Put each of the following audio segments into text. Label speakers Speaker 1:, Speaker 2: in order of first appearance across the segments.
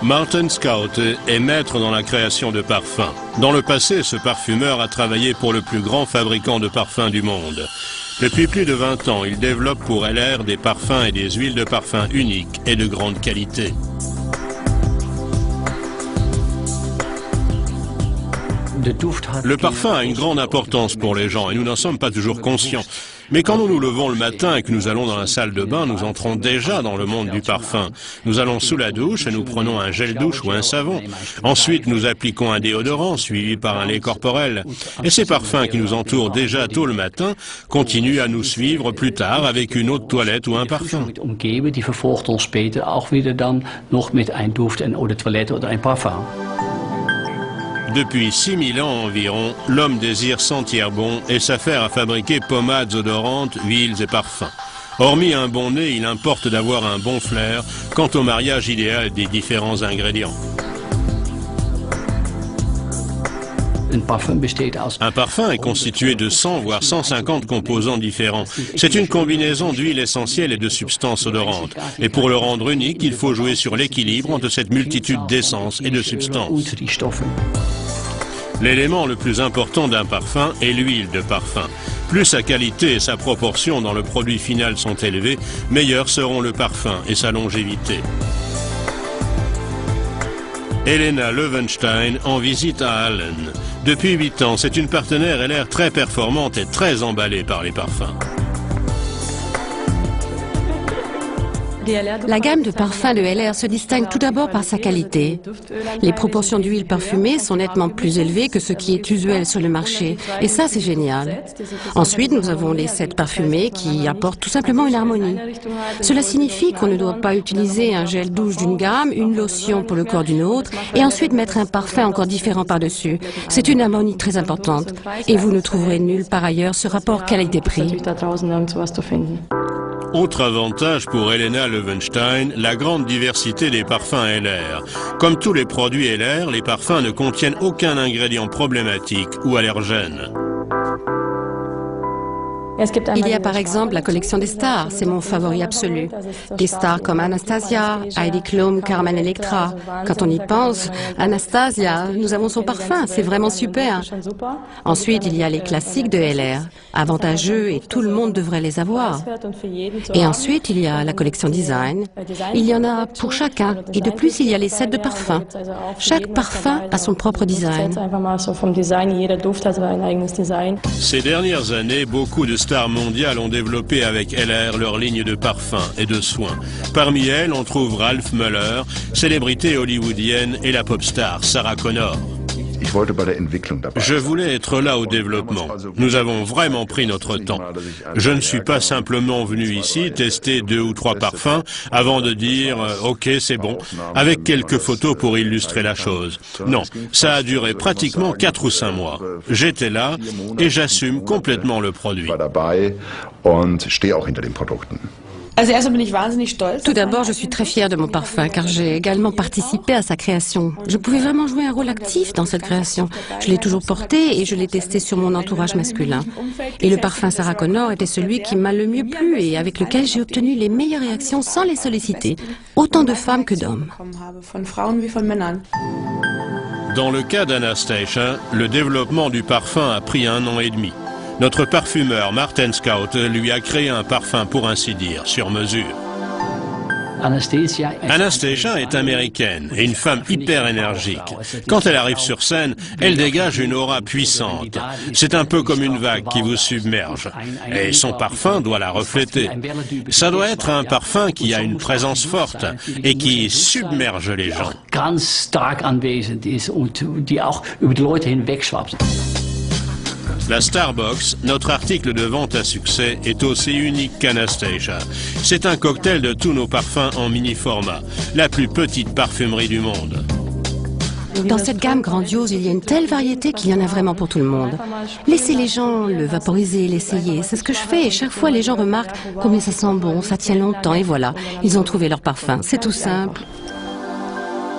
Speaker 1: Martin Scout est maître dans la création de parfums. Dans le passé, ce parfumeur a travaillé pour le plus grand fabricant de parfums du monde. Depuis plus de 20 ans, il développe pour LR des parfums et des huiles de parfum uniques et de grande qualité. Le parfum a une grande importance pour les gens et nous n'en sommes pas toujours conscients. Mais quand nous nous levons le matin et que nous allons dans la salle de bain, nous entrons déjà dans le monde du parfum. Nous allons sous la douche et nous prenons un gel douche ou un savon. Ensuite, nous appliquons un déodorant suivi par un lait corporel. Et ces parfums qui nous entourent déjà tôt le matin continuent à nous suivre plus tard avec une eau de toilette ou un parfum. Depuis 6000 ans environ, l'homme désire sentir bon et s'affaire à fabriquer pommades odorantes, huiles et parfums. Hormis un bon nez, il importe d'avoir un bon flair quant au mariage idéal des différents ingrédients. Un parfum est constitué de 100 voire 150 composants différents. C'est une combinaison d'huiles essentielles et de substances odorantes. Et pour le rendre unique, il faut jouer sur l'équilibre entre cette multitude d'essences et de substances. L'élément le plus important d'un parfum est l'huile de parfum. Plus sa qualité et sa proportion dans le produit final sont élevées, meilleurs seront le parfum et sa longévité. Helena Löwenstein en visite à Allen. Depuis 8 ans, c'est une partenaire LR très performante et très emballée par les parfums.
Speaker 2: La gamme de parfums de LR se distingue tout d'abord par sa qualité. Les proportions d'huile parfumée sont nettement plus élevées que ce qui est usuel sur le marché. Et ça, c'est génial. Ensuite, nous avons les sets parfumés qui apportent tout simplement une harmonie. Cela signifie qu'on ne doit pas utiliser un gel douche d'une gamme, une lotion pour le corps d'une autre, et ensuite mettre un parfum encore différent par-dessus. C'est une harmonie très importante. Et vous ne trouverez nulle part ailleurs ce rapport qualité-prix.
Speaker 1: Autre avantage pour Helena Löwenstein, la grande diversité des parfums LR. Comme tous les produits LR, les parfums ne contiennent aucun ingrédient problématique ou allergène.
Speaker 2: Il y a par exemple la collection des stars, c'est mon favori absolu. Des stars comme Anastasia, Heidi Klum, Carmen Electra. Quand on y pense, Anastasia, nous avons son parfum, c'est vraiment super. Ensuite, il y a les classiques de LR, avantageux et tout le monde devrait les avoir. Et ensuite, il y a la collection design. Il y en a pour chacun. Et de plus, il y a les sets de parfums. Chaque parfum a son propre design.
Speaker 1: Ces dernières années, beaucoup de stars mondiales ont développé avec LR leur ligne de parfums et de soins. Parmi elles, on trouve Ralph Möller, célébrité hollywoodienne, et la pop star Sarah Connor. Je voulais être là au développement. Nous avons vraiment pris notre temps. Je ne suis pas simplement venu ici tester 2 ou 3 parfums avant de dire « Ok, c'est bon », avec quelques photos pour illustrer la chose. Non, ça a duré pratiquement 4 ou 5 mois. J'étais là et j'assume complètement le produit.
Speaker 2: Tout d'abord, je suis très fière de mon parfum car j'ai également participé à sa création. Je pouvais vraiment jouer un rôle actif dans cette création. Je l'ai toujours porté et je l'ai testé sur mon entourage masculin. Et le parfum Sarah Connor était celui qui m'a le mieux plu et avec lequel j'ai obtenu les meilleures réactions sans les solliciter. Autant de femmes que d'hommes.
Speaker 1: Dans le cas d'Anastasia, le développement du parfum a pris 1 an et demi. Notre parfumeur Martin Scout lui a créé un parfum, pour ainsi dire, sur mesure. Anastasia est américaine et une femme hyper énergique. Quand elle arrive sur scène, elle dégage une aura puissante. C'est un peu comme une vague qui vous submerge. Et son parfum doit la refléter. Ça doit être un parfum qui a une présence forte et qui submerge les gens. La Starbucks, notre article de vente à succès, est aussi unique qu'Anastasia. C'est un cocktail de tous nos parfums en mini-format, la plus petite parfumerie du monde.
Speaker 2: Dans cette gamme grandiose, il y a une telle variété qu'il y en a vraiment pour tout le monde. Laissez les gens le vaporiser, l'essayer. C'est ce que je fais et chaque fois les gens remarquent combien ça sent bon, ça tient longtemps et voilà, ils ont trouvé leur parfum. C'est tout simple.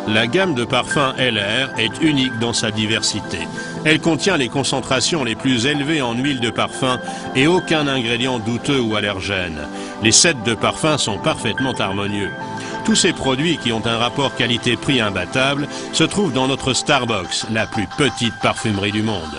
Speaker 1: La gamme de parfums LR est unique dans sa diversité. Elle contient les concentrations les plus élevées en huile de parfum et aucun ingrédient douteux ou allergène. Les sets de parfums sont parfaitement harmonieux. Tous ces produits qui ont un rapport qualité-prix imbattable se trouvent dans notre Starbucks, la plus petite parfumerie du monde.